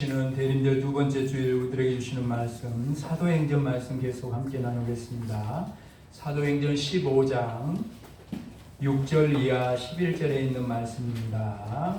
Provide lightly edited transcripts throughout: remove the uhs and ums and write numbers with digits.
주시는 대림절 두 번째 주일 우리들에게 주시는 말씀 사도행전 말씀 계속 함께 나누겠습니다. 사도행전 15장 6절 이하 11절에 있는 말씀입니다.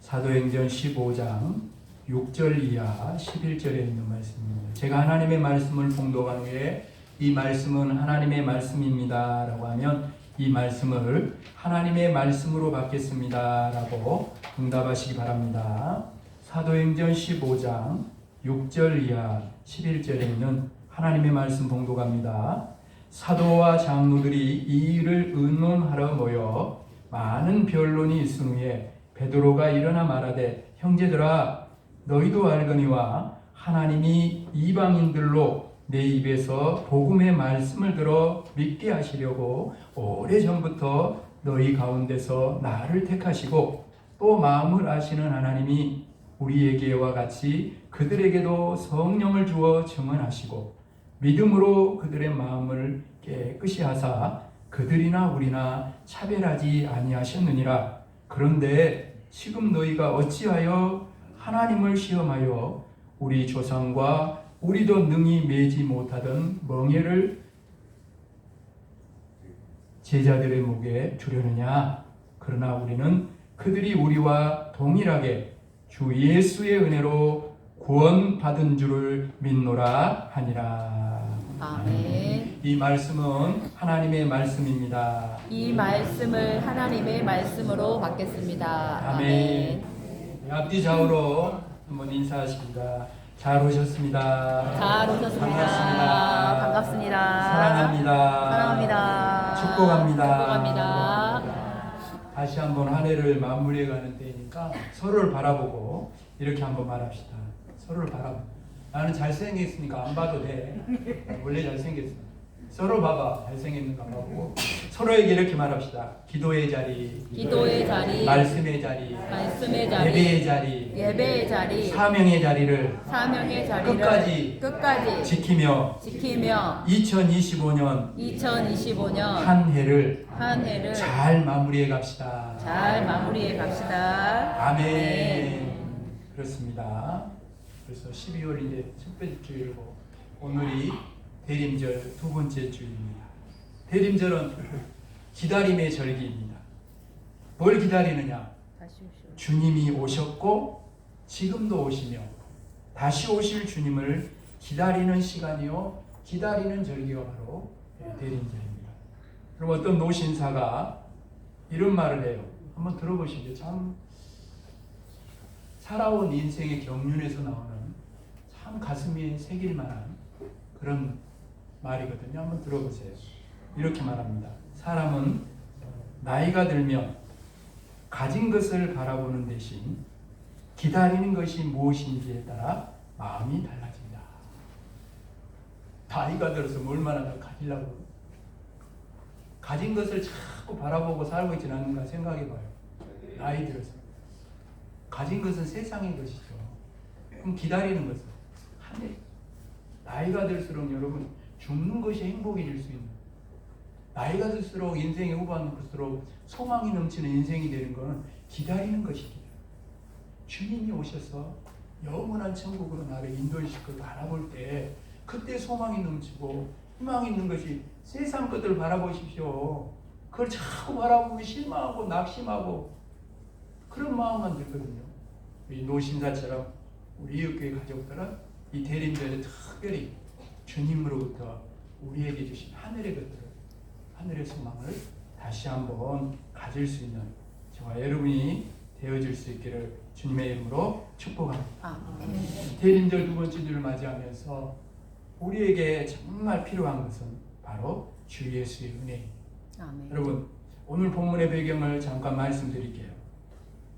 사도행전 15장 6절 이하 11절에 있는 말씀입니다. 제가 하나님의 말씀을 봉독한 후에 이 말씀은 하나님의 말씀입니다 라고 하면 이 말씀을 하나님의 말씀으로 받겠습니다 라고 응답하시기 바랍니다. 사도행전 15장 6절 이하 11절에 있는 하나님의 말씀 봉독합니다. 사도와 장로들이 이 일을 의논하러 모여 많은 변론이 있은 후에 베드로가 일어나 말하되 형제들아 너희도 알거니와 하나님이 이방인들로 내 입에서 복음의 말씀을 들어 믿게 하시려고 오래전부터 너희 가운데서 나를 택하시고 또 마음을 아시는 하나님이 우리에게와 같이 그들에게도 성령을 주어 증언하시고 믿음으로 그들의 마음을 깨끗이 하사 그들이나 우리나 차별하지 아니하셨느니라. 그런데 지금 너희가 어찌하여 하나님을 시험하여 우리 조상과 우리도 능히 매지 못하던 멍에를 제자들의 목에 주려느냐. 그러나 우리는 그들이 우리와 동일하게 주 예수의 은혜로 구원받은 줄을 믿노라 하니라. 아멘. 이 말씀은 하나님의 말씀입니다. 이 말씀을 하나님의 말씀으로 받겠습니다. 아멘. 앞뒤 좌우로 한번 인사하십니다. 잘 오셨습니다. 잘 오셨습니다. 반갑습니다. 사랑합니다. 사랑합니다. 축복합니다. 축복합니다. 다시 한번 한 해를 마무리해가는 때니까 서로를 바라보고 이렇게 한번 말합시다. 서로를 바라보고. 나는 잘생겼으니까 안 봐도 돼. 원래 잘생겼어. 서로 봐봐. 잘생겼는가 봐보고 서로에게 이렇게 말합시다. 기도의 자리, 기도의 자리, 말씀의 자리, 말씀의 자리, 예배의 자리, 예배의 자리, 사명의 자리를 사명의 자리를 끝까지 지키며 2025년 2025년 한 해를 잘 마무리해 갑시다. 잘 마무리해 갑시다. 아멘. 그렇습니다. 그래서 12월 이제 첫 번째 주일이고 오늘이 대림절 두 번째 주일입니다. 대림절은 기다림의 절기입니다. 뭘 기다리느냐? 주님이 오셨고 지금도 오시며 다시 오실 주님을 기다리는 시간이요 기다리는 절기가 바로 대림절입니다. 그럼 어떤 노신사가 이런 말을 해요. 한번 들어보시죠. 참 살아온 인생의 경륜에서 나오는 참 가슴이 새길 만한 그런 말이거든요. 한번 들어보세요. 이렇게 말합니다. 사람은 나이가 들면 가진 것을 바라보는 대신 기다리는 것이 무엇인지에 따라 마음이 달라진다. 나이가 들어서 얼마나 더 가지려고 가진 것을 자꾸 바라보고 살고 있지는 않는가 생각해봐요. 나이 들어서 가진 것은 세상의 것이죠. 그럼 기다리는 것은 하늘. 나이가 들수록 여러분 죽는 것이 행복해질 수 있는, 나이가 들수록 인생의 후반부일수록 소망이 넘치는 인생이 되는 것은 기다리는 것입니다. 주님이 오셔서 영원한 천국으로 나를 인도하실 걸 바라볼 때 그때 소망이 넘치고 희망이 있는 것이 세상 것들을 바라보십시오. 그걸 자꾸 바라보면 실망하고 낙심하고 그런 마음만 들거든요. 이 노신사처럼 우리 이웃교회 가족들은 이 대림절에 특별히 주님으로부터 우리에게 주신 하늘의 것들을, 하늘의 소망을 다시 한번 가질 수 있는 저와 여러분이 되어질 수 있기를 주님의 이름으로 축복합니다. 대림절 두 번째 주를 맞이하면서 우리에게 정말 필요한 것은 바로 주 예수의 은혜입니다. 여러분 오늘 본문의 배경을 잠깐 말씀드릴게요.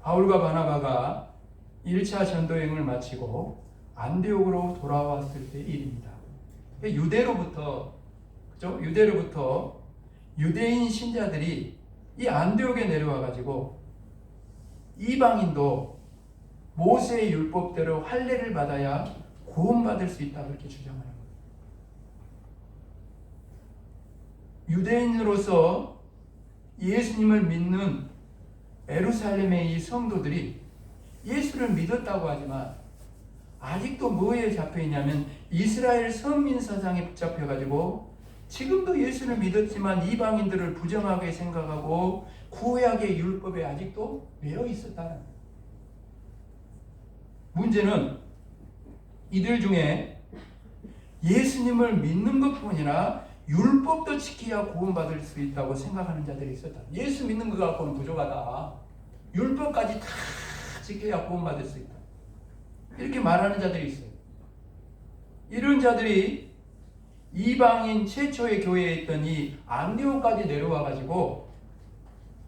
바울과 바나바가 1차 전도행을 마치고 안디옥으로 돌아왔을 때 일입니다. 유대로부터 유대인 신자들이 이 안디옥에 내려와 가지고 이방인도 모세의 율법대로 할례를 받아야 구원받을 수 있다 그렇게 주장하는 거예요. 유대인으로서 예수님을 믿는 에루살렘의 이 성도들이 예수를 믿었다고 하지만 아직도 뭐에 잡혀 있냐면 이스라엘 선민 사상에 붙잡혀가지고 지금도 예수를 믿었지만 이방인들을 부정하게 생각하고 구약의 율법에 아직도 매여 있었다는 거예요. 문제는 이들 중에 예수님을 믿는 것뿐이나 율법도 지켜야 구원받을 수 있다고 생각하는 자들이 있었다. 예수 믿는 것 갖고는 부족하다. 율법까지 다 지켜야 구원받을 수 있다. 이렇게 말하는 자들이 있어요. 이런 자들이 이방인 최초의 교회에 있던 이 안디옥까지 내려와 가지고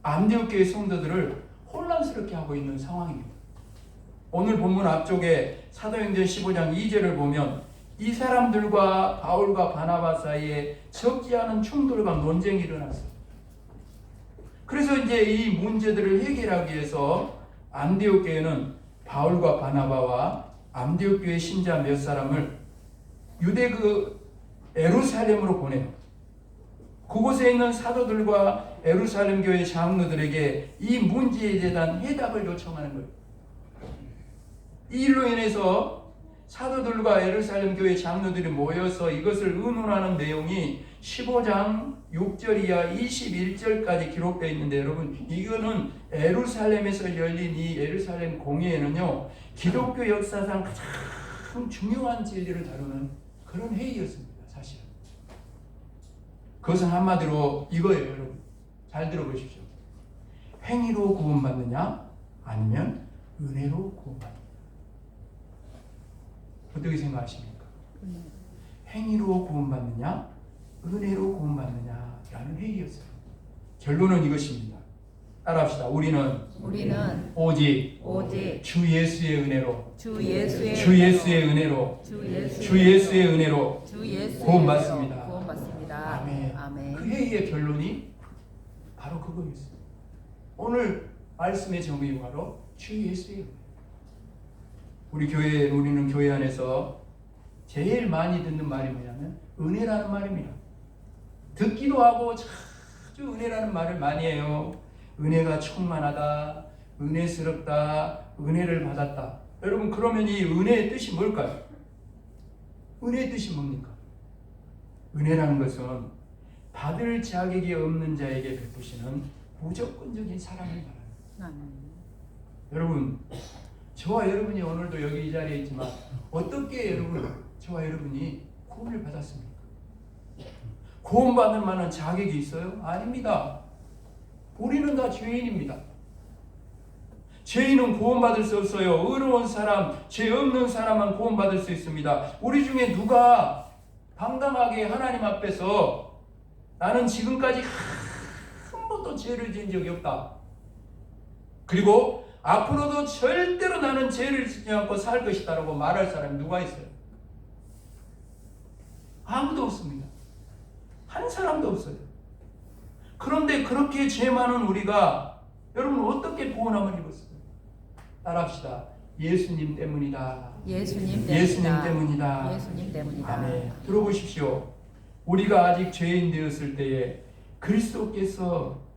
안디옥 교회 성도들을 혼란스럽게 하고 있는 상황입니다. 오늘 본문 앞쪽에 사도행전 15장 2절을 보면 이 사람들과 바울과 바나바 사이에 적지 않은 충돌과 논쟁이 일어났어요. 그래서 이제 이 문제들을 해결하기 위해서 안디옥 교회는 바울과 바나바와 안디옥 교회 신자 몇 사람을 유대 에루살렘으로 보내요. 그곳에 있는 사도들과 에루살렘 교회 장로들에게 이 문제에 대한 해답을 요청하는 거예요. 이 일로 인해서 사도들과 에루살렘 교회 장로들이 모여서 이것을 의논하는 내용이 15장 6절 이하 21절까지 기록되어 있는데, 여러분 이거는 에루살렘에서 열린 이 에루살렘 공회에는요 기독교 역사상 가장 중요한 진리를 다루는 그런 회의였습니다. 사실 그것은 한마디로 이거예요. 여러분 잘 들어보십시오. 행위로 구원받느냐 아니면 은혜로 구원받느냐, 어떻게 생각하십니까? 행위로 구원받느냐 은혜로 구원받느냐라는 회의였어요. 결론은 이것입니다. 따라합시다. 우리는 오직 주 예수의 은혜로 주 예수의 은혜로 구원받습니다. 아멘. 아멘. 그 회의의 결론이 바로 그거였어요. 오늘 말씀의 제목이 바로 주 예수의 은혜. 우리는 교회 안에서 제일 많이 듣는 말이 뭐냐면 은혜라는 말입니다. 듣기도 하고 자주 은혜라는 말을 많이 해요. 은혜가 충만하다, 은혜스럽다, 은혜를 받았다. 여러분 그러면 이 은혜의 뜻이 뭘까요? 은혜의 뜻이 뭡니까? 은혜라는 것은 받을 자격이 없는 자에게 베푸시는 무조건적인 사랑을 말합니다. 여러분 저와 여러분이 오늘도 여기 이 자리에 있지만 어떻게 저와 여러분이 구원을 받았습니까? 구원받을 만한 자격이 있어요? 아닙니다. 우리는 다 죄인입니다. 죄인은 구원받을 수 없어요. 의로운 사람, 죄 없는 사람만 구원받을 수 있습니다. 우리 중에 누가 당당하게 하나님 앞에서 나는 지금까지 한 번도 죄를 지은 적이 없다, 그리고 앞으로도 절대로 나는 죄를 짓지 않고 살 것이다라고 말할 사람이 누가 있어요? 아무도 없습니다. 한 사람도 없어요. 그런데 그렇게 죄 많은 우리가 여러분 어떻게 구원함을 입었어요? 따라합시다. 예수님 때문이다. 예수님 때문이다. 아멘. 들어보십시오. 우리가 아직 죄인 되었을 때에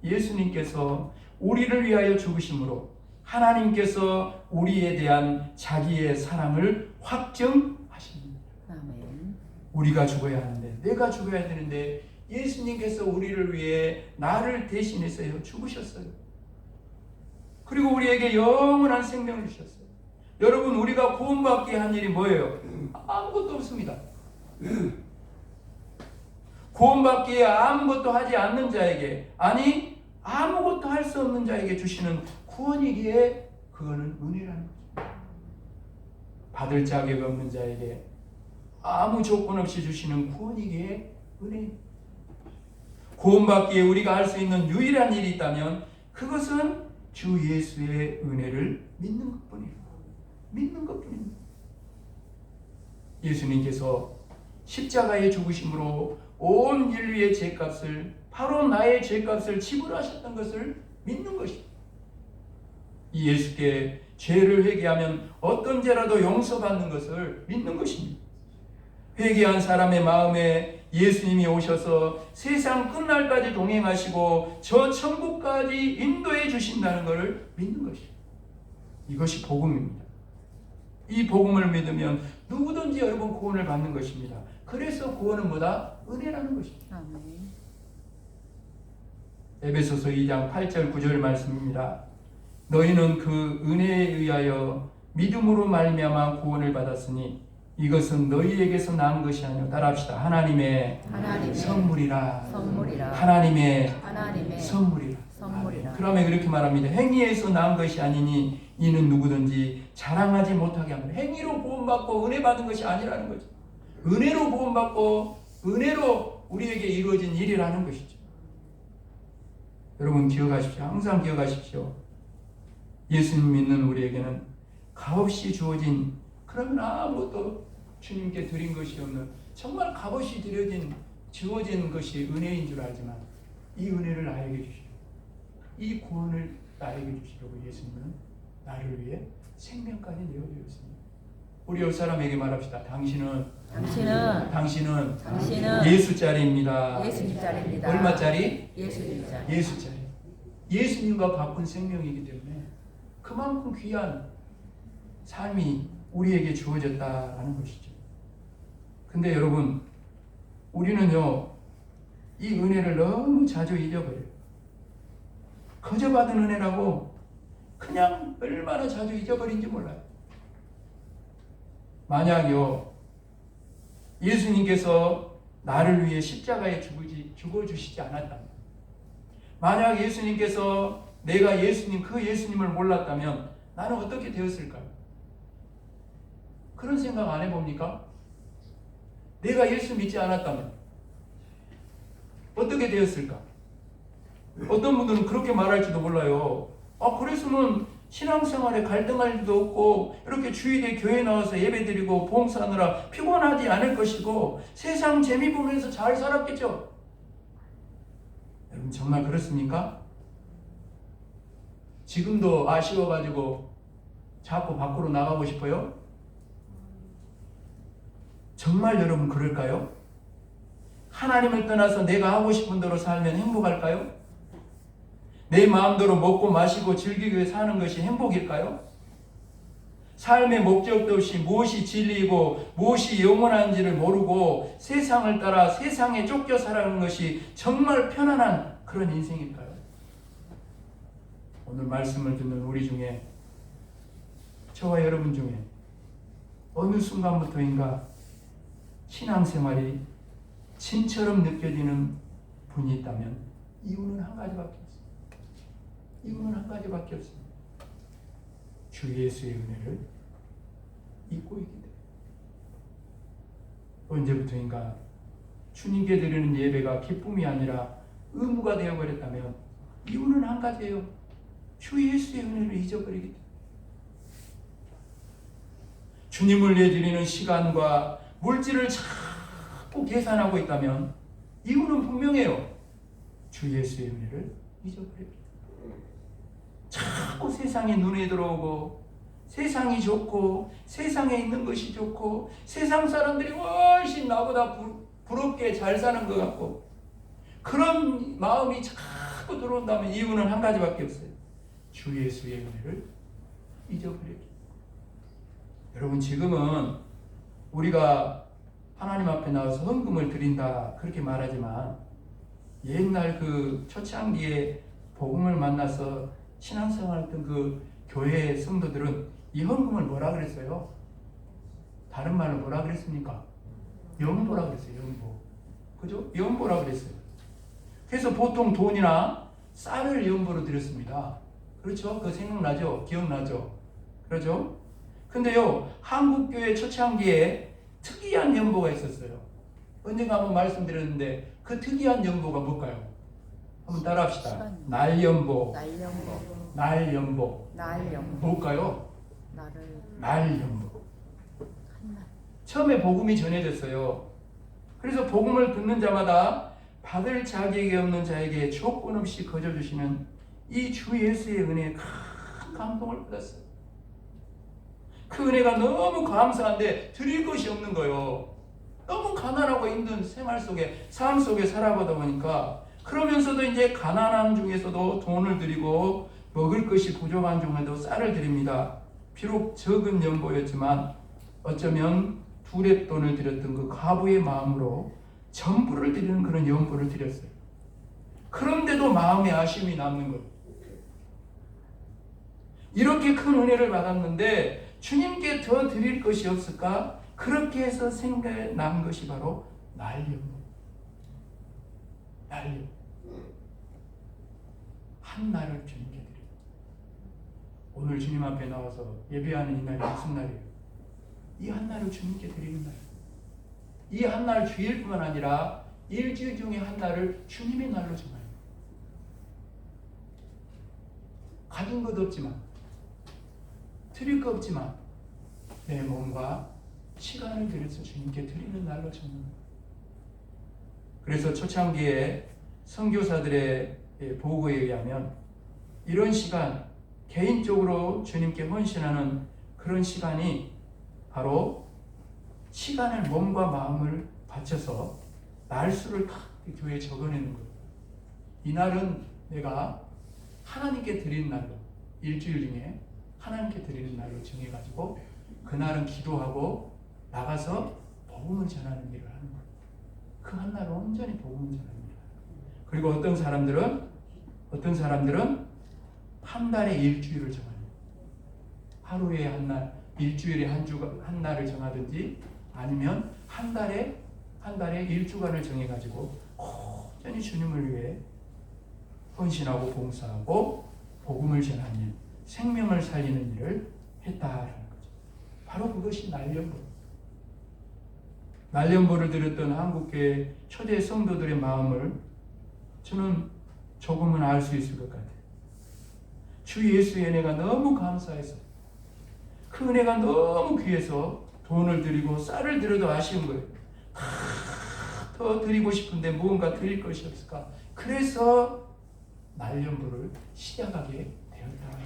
예수님께서 우리를 위하여 죽으심으로 하나님께서 우리에 대한 자기의 사랑을 확증하십니다. 아멘. 우리가 죽어야 하는데, 내가 죽어야 되는데 예수님께서 우리를 위해 나를 대신해서 죽으셨어요. 그리고 우리에게 영원한 생명을 주셨어요. 여러분 우리가 구원받게 한 일이 뭐예요? 아무것도 없습니다. 구원받기에 아무것도 하지 않는 자에게, 아니 아무것도 할 수 없는 자에게 주시는 구원이기에 그거는 은혜라는 거죠. 받을 자격 없는 자에게 아무 조건 없이 주시는 구원이기에 은혜. 구원받기에 우리가 할 수 있는 유일한 일이 있다면 그것은 주 예수의 은혜를 믿는 것뿐이에요. 믿는 것뿐입니다. 예수님께서 십자가의 죽으심으로 온 인류의 죄값을, 바로 나의 죄값을 지불하셨던 것을 믿는 것입니다. 이 예수께 죄를 회개하면 어떤 죄라도 용서받는 것을 믿는 것입니다. 회개한 사람의 마음에 예수님이 오셔서 세상 끝날까지 동행하시고 저 천국까지 인도해 주신다는 것을 믿는 것입니다. 이것이 복음입니다. 이 복음을 믿으면 누구든지 여러분 구원을 받는 것입니다. 그래서 구원은 뭐다? 은혜라는 것입니다. 아멘. 에베소서 2장 8절 9절 말씀입니다. 너희는 그 은혜에 의하여 믿음으로 말미암아 구원을 받았으니 이것은 너희에게서 난 것이 아니요 따라합시다. 하나님의 선물이라. 하나님의 선물이라. 그러면 그렇게 말합니다. 행위에서 난 것이 아니니 이는 누구든지 자랑하지 못하게 합니다. 행위로 구원받고 은혜 받은 것이 아니라는 거죠. 은혜로 구원받고 은혜로 우리에게 이루어진 일이라는 것이죠. 여러분 기억하십시오. 항상 기억하십시오. 예수님 믿는 우리에게는 값없이 주어진, 그러면 아무것도 주님께 드린 것이 없는, 정말 값없이 주어진 것이 은혜인 줄 알지만 이 은혜를 나에게 주시고 이 구원을 나에게 주시려고 예수님은 나를 위해 생명까지 내어주셨습니다. 우리 옆 사람에게 말합시다. 당신은 예수짜리입니다. 예수님짜리입니다. 얼마짜리? 예수님짜리. 예수짜리. 예수님과 바꾼 생명이기 때문에 그만큼 귀한 삶이 우리에게 주어졌다라는 것이죠. 근데 여러분, 우리는요, 이 은혜를 너무 자주 잊어버려요. 거저 받은 은혜라고 그냥 얼마나 자주 잊어버린지 몰라요. 만약요, 예수님께서 나를 위해 십자가에 죽어주시지 않았다면, 만약 예수님께서 내가 그 예수님을 몰랐다면 나는 어떻게 되었을까요? 그런 생각 안 해봅니까? 내가 예수 믿지 않았다면 어떻게 되었을까? 어떤 분들은 그렇게 말할지도 몰라요. 그랬으면 신앙생활에 갈등할 일도 없고 이렇게 주일에 교회 나와서 예배드리고 봉사하느라 피곤하지 않을 것이고 세상 재미 보면서 잘 살았겠죠? 여러분 정말 그렇습니까? 지금도 아쉬워가지고 자꾸 밖으로 나가고 싶어요? 정말 여러분 그럴까요? 하나님을 떠나서 내가 하고 싶은 대로 살면 행복할까요? 내 마음대로 먹고 마시고 즐기기 사는 것이 행복일까요? 삶의 목적도 없이 무엇이 진리이고 무엇이 영원한지를 모르고 세상을 따라 세상에 쫓겨 살아가는 것이 정말 편안한 그런 인생일까요? 오늘 말씀을 듣는 우리 중에, 저와 여러분 중에 어느 순간부터인가 신앙생활이 진처럼 느껴지는 분이 있다면 이유는 한 가지밖에 없습니다. 이유는 한 가지밖에 없습니다. 주 예수의 은혜를 잊고 있기 때문에. 언제부터인가 주님께 드리는 예배가 기쁨이 아니라 의무가 되어버렸다면 이유는 한 가지예요. 주 예수의 은혜를 잊어버리기 때문에. 주님을 위해 드리는 시간과 물질을 자꾸 계산하고 있다면 이유는 분명해요. 주 예수의 은혜를 잊어버립니다. 자꾸 세상이 눈에 들어오고 세상이 좋고 세상에 있는 것이 좋고 세상 사람들이 훨씬 나보다 부럽게 잘 사는 것 같고 그런 마음이 자꾸 들어온다면 이유는 한 가지밖에 없어요. 주 예수의 은혜를 잊어버립니다. 여러분 지금은 우리가 하나님 앞에 나와서 헌금을 드린다 그렇게 말하지만 옛날 그 초창기에 복음을 만나서 신앙생활했던 그 교회 성도들은 이 헌금을 뭐라 그랬어요? 다른 말로 뭐라 그랬습니까? 연보라 그랬어요. 연보. 그죠? 연보라 그랬어요. 그래서 보통 돈이나 쌀을 연보로 드렸습니다. 그렇죠? 그거 생각나죠? 기억나죠? 그렇죠? 근데요, 한국교회 초창기에 특이한 연보가 있었어요. 언젠가 한번 말씀드렸는데 그 특이한 연보가 뭘까요? 한번 따라합시다. 날연보. 뭘까요? 날연보. 처음에 복음이 전해졌어요. 그래서 복음을 듣는 자마다 받을 자격이 없는 자에게 조건 없이 거저 주시는 이 주 예수의 은혜에 큰 감동을 받았어요. 그 은혜가 너무 감사한데 드릴 것이 없는 거예요. 너무 가난하고 힘든 생활 속에, 삶 속에 살아가다 보니까 그러면서도 이제 가난한 중에서도 돈을 드리고 먹을 것이 부족한 중에도 쌀을 드립니다. 비록 적은 연보였지만 어쩌면 두렙돈을 드렸던 그 과부의 마음으로 전부를 드리는 그런 연보를 드렸어요. 그런데도 마음에 아쉬움이 남는 거예요. 이렇게 큰 은혜를 받았는데 주님께 더 드릴 것이 없을까? 그렇게 해서 생각난 것이 바로 날연보. 날연. 한날을 주님께 드립니다. 오늘 주님 앞에 나와서 예배하는 이 날이 무슨 날이에요? 이 한날을 주님께 드리는 날. 이 한날 주일뿐만 아니라 일주일 중에 한날을 주님의 날로 정해요. 가진 것 없지만, 드릴 것 없지만 내 몸과 시간을 들여서 주님께 드리는 날로 정합니다. 그래서 초창기에 선교사들의 보고에 의하면 이런 시간, 개인적으로 주님께 헌신하는 그런 시간이 바로 시간을 몸과 마음을 바쳐서 날수를 다 교회에 적어내는 거예요. 이 날은 내가 하나님께 드리는 날로, 일주일 중에 하나님께 드리는 날로 정해가지고 그날은 기도하고 나가서 복음을 전하는 일을 하는 거예요. 그 한 날은 온전히 복음을 전하는 일. 그리고 어떤 사람들은 한 달에 일주일을 정합니다. 하루에 한 날, 일주일에 한 날을 정하든지 아니면 한 달에 일주간을 정해가지고 온전히 주님을 위해 헌신하고 봉사하고 복음을 전하는 일, 생명을 살리는 일을 했다라는 거죠. 바로 그것이 날연보. 날연보를 드렸던 한국교회 초대 성도들의 마음을 저는 조금은 알 수 있을 것 같아요. 주 예수의 은혜가 너무 감사해서, 그 은혜가 너무 귀해서 돈을 드리고 쌀을 드려도 아쉬운 거예요. 더 드리고 싶은데 무언가 드릴 것이 없을까? 그래서 날연보를 시작하게 되었다.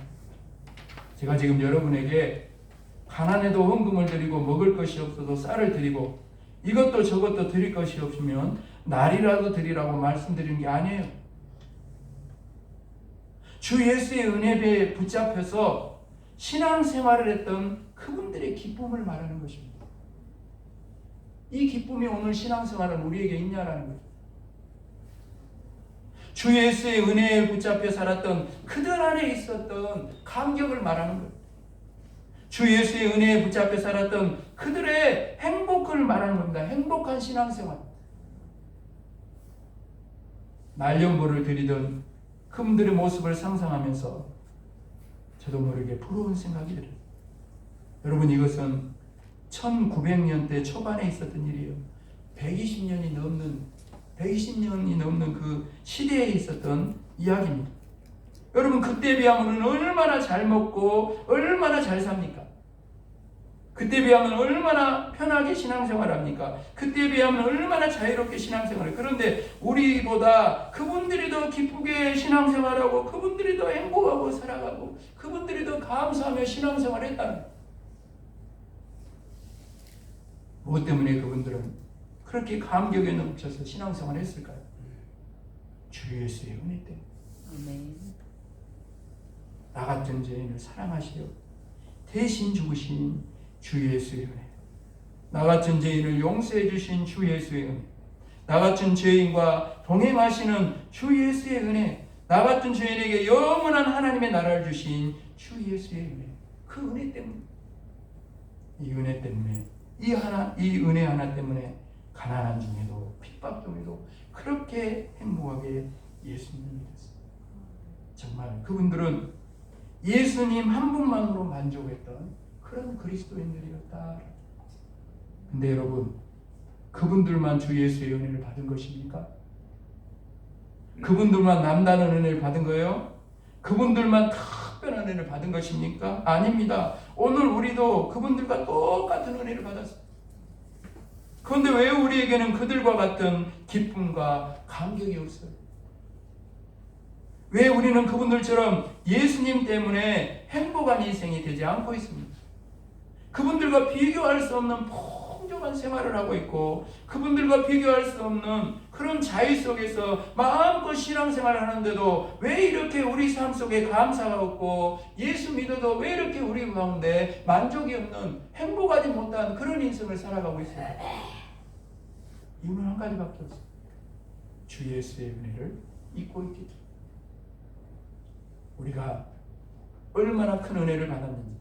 제가 지금 여러분에게 가난해도 헌금을 드리고 먹을 것이 없어도 쌀을 드리고 이것도 저것도 드릴 것이 없으면 날이라도 드리라고 말씀드리는 게 아니에요. 주 예수의 은혜에 붙잡혀서 신앙생활을 했던 그분들의 기쁨을 말하는 것입니다. 이 기쁨이 오늘 신앙생활은 우리에게 있냐라는 거죠. 주 예수의 은혜에 붙잡혀 살았던 그들 안에 있었던 감격을 말하는 거예요. 주 예수의 은혜에 붙잡혀 살았던 그들의 행복을 말하는 겁니다. 행복한 신앙생활. 날연보를 드리던 그분들의 모습을 상상하면서 저도 모르게 부러운 생각이 들어요. 여러분, 이것은 1900년대 초반에 있었던 일이에요. 120년이 넘는 그 시대에 있었던 이야기입니다. 여러분, 그때 비하면 얼마나 잘 먹고 얼마나 잘 삽니까? 그때 비하면 얼마나 편하게 신앙생활합니까? 그때 비하면 얼마나 자유롭게 신앙생활해요. 그런데 우리보다 그분들이 더 기쁘게 신앙생활하고 그분들이 더 행복하고 살아가고 그분들이 더 감사하며 신앙생활했다는 거예요. 무엇 때문에 그분들은 그렇게 감격에 넘쳐서 신앙생활을 했을까요? 주 예수의 은혜 때문에. 아멘. 나 같은 죄인을 사랑하시려 대신 죽으신 주 예수의 은혜, 나 같은 죄인을 용서해 주신 주 예수의 은혜, 나 같은 죄인과 동행하시는 주 예수의 은혜, 나 같은 죄인에게 영원한 하나님의 나라를 주신 주 예수의 은혜, 그 은혜 때문에, 이 은혜 때문에, 이 은혜 하나 때문에 가난한 중에도 핍박 중에도 그렇게 행복하게 예수님을 믿었어요. 정말 그분들은 예수님 한 분만으로 만족했던 그런 그리스도인들이었다. 근데 여러분, 그분들만 주 예수의 은혜를 받은 것입니까? 그분들만 남다른 은혜를 받은 거예요? 그분들만 특별한 은혜를 받은 것입니까? 아닙니다. 오늘 우리도 그분들과 똑같은 은혜를 받았어요. 그런데 왜 우리에게는 그들과 같은 기쁨과 감격이 없어요? 왜 우리는 그분들처럼 예수님 때문에 행복한 인생이 되지 않고 있습니다? 그분들과 비교할 수 없는 풍족한 생활을 하고 있고 그분들과 비교할 수 없는 그런 자유 속에서 마음껏 신앙생활을 하는데도 왜 이렇게 우리 삶 속에 감사가 없고 예수 믿어도 왜 이렇게 우리 가운데 만족이 없는 행복하지 못한 그런 인생을 살아가고 있어요? 이유는 한 가지밖에 없어요. 주 예수의 은혜를 잊고 있기 때문에. 우리가 얼마나 큰 은혜를 받았는지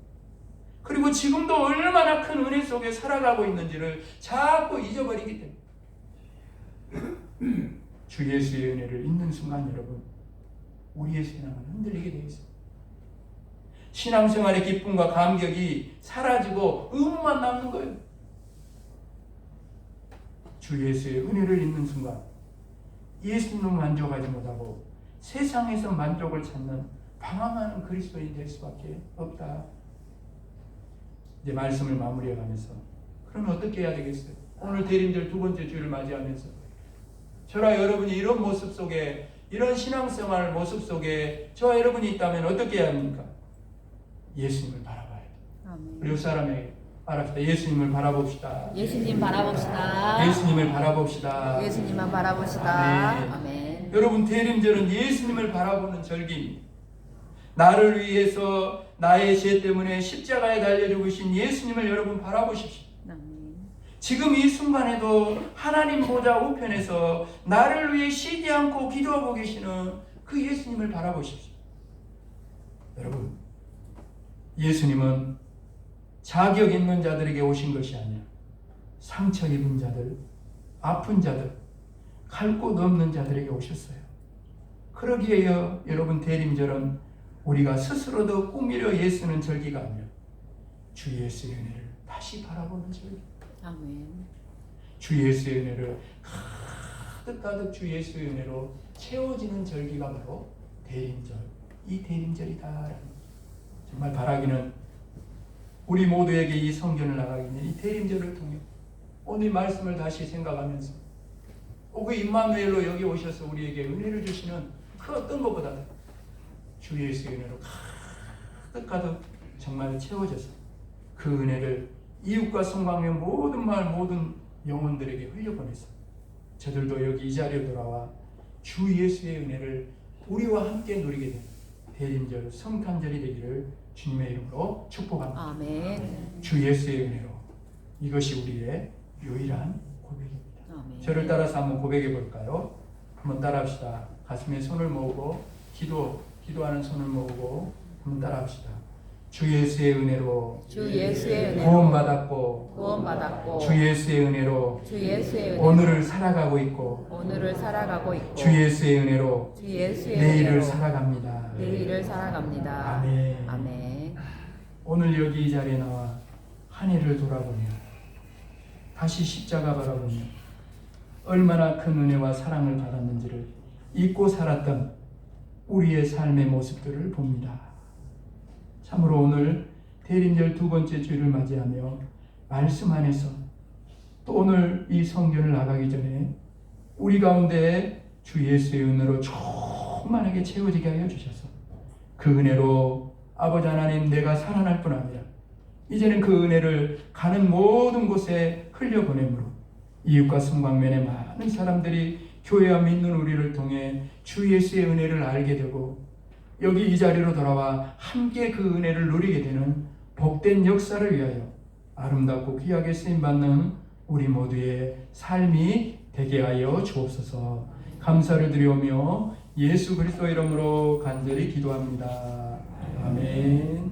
그리고 지금도 얼마나 큰 은혜 속에 살아가고 있는지를 자꾸 잊어버리기 때문에 주 예수의 은혜를 잊는 순간 여러분 우리의 신앙은 흔들리게 되어 있습니다. 신앙생활의 기쁨과 감격이 사라지고 의무만 남는 거예요. 주 예수의 은혜를 잊는 순간 예수님을 만족하지 못하고 세상에서 만족을 찾는 방황하는 그리스도인이 될 수밖에 없다. 이제 말씀을 마무리해가면서 그럼 어떻게 해야 되겠어요? 오늘 대림절 두 번째 주일을 맞이하면서 저와 여러분이 이런 모습 속에 이런 신앙생활 모습 속에 저와 여러분이 있다면 어떻게 해야 합니까? 예수님을 바라봐야 돼요. 우리 옆 사람에게 바랍시다. 예수님을 바라봅시다. 예수님 바라봅시다. 예수님을 바라봅시다. 예수님만 바라봅시다. 아멘. 아멘. 여러분 대림절은 예수님을 바라보는 절기입니다. 나를 위해서 나의 죄 때문에 십자가에 달려 죽으신 예수님을 여러분 바라보십시오. 아멘. 지금 이 순간에도 하나님 보좌 우편에서 나를 위해 쉬지 않고 기도하고 계시는 그 예수님을 바라보십시오. 여러분, 예수님은 자격 있는 자들에게 오신 것이 아니라 상처 입은 자들, 아픈 자들, 갈 곳 없는 자들에게 오셨어요. 그러기에 여러분 대림절은 우리가 스스로도 꾸미려 예수는 절기가 아니라 주 예수의 은혜를 다시 바라보는 절기. 아멘. 주 예수의 은혜를 가득 주 예수의 은혜로 채워지는 절기가 바로 대림절. 이 대림절이다. 정말 바라기는 우리 모두에게 이 성전을 나가기 전에 이 대림절을 통해 오늘 말씀을 다시 생각하면서 그 임마누엘로 여기 오셔서 우리에게 은혜를 주시는 그 어떤 것보다 주 예수의 은혜로 가득 정말 채워져서 그 은혜를 이웃과 성광의 모든 말 모든 영혼들에게 흘려보내서 저들도 여기 이 자리에 돌아와 주 예수의 은혜를 우리와 함께 누리게 되는 대림절 성탄절이 되기를 주님의 이름으로 축복합니다. 아멘. 주 예수의 은혜로 이것이 우리의 유일한 고백입니다. 아멘. 저를 따라서 한번 고백해 볼까요? 한번 따라합시다. 가슴에 손을 모으고 기도하는 손을 모으고 한번 따라합시다. 주 예수의 은혜로 주 예수의 은혜로 구원받았고 주 예수의 은혜로 주 예수의 은혜로 오늘을 살아가고 있고 오늘을 살아가고 있고 주 예수의 은혜로 주 예수의 내일을 은혜로 살아갑니다. 내일을 살아갑니다. 아멘. 아멘. 오늘 여기 이 자리에 나와 한 해를 돌아보며 다시 십자가 바라보며 얼마나 큰 은혜와 사랑을 받았는지를 잊고 살았던 우리의 삶의 모습들을 봅니다. 참으로 오늘 대림절 두 번째 주일을 맞이하며 말씀 안에서 또 오늘 이 성전을 나가기 전에 우리 가운데 주 예수의 은혜로 충만하게 채워지게 하여 주셔서 그 은혜로 아버지 하나님 내가 살아날 뿐 아니라 이제는 그 은혜를 가는 모든 곳에 흘려보내므로 이웃과 성광면의 많은 사람들이 교회와 믿는 우리를 통해 주 예수의 은혜를 알게 되고 여기 이 자리로 돌아와 함께 그 은혜를 누리게 되는 복된 역사를 위하여 아름답고 귀하게 쓰임받는 우리 모두의 삶이 되게 하여 주옵소서. 감사를 드리오며 예수 그리스도 이름으로 간절히 기도합니다. 아멘.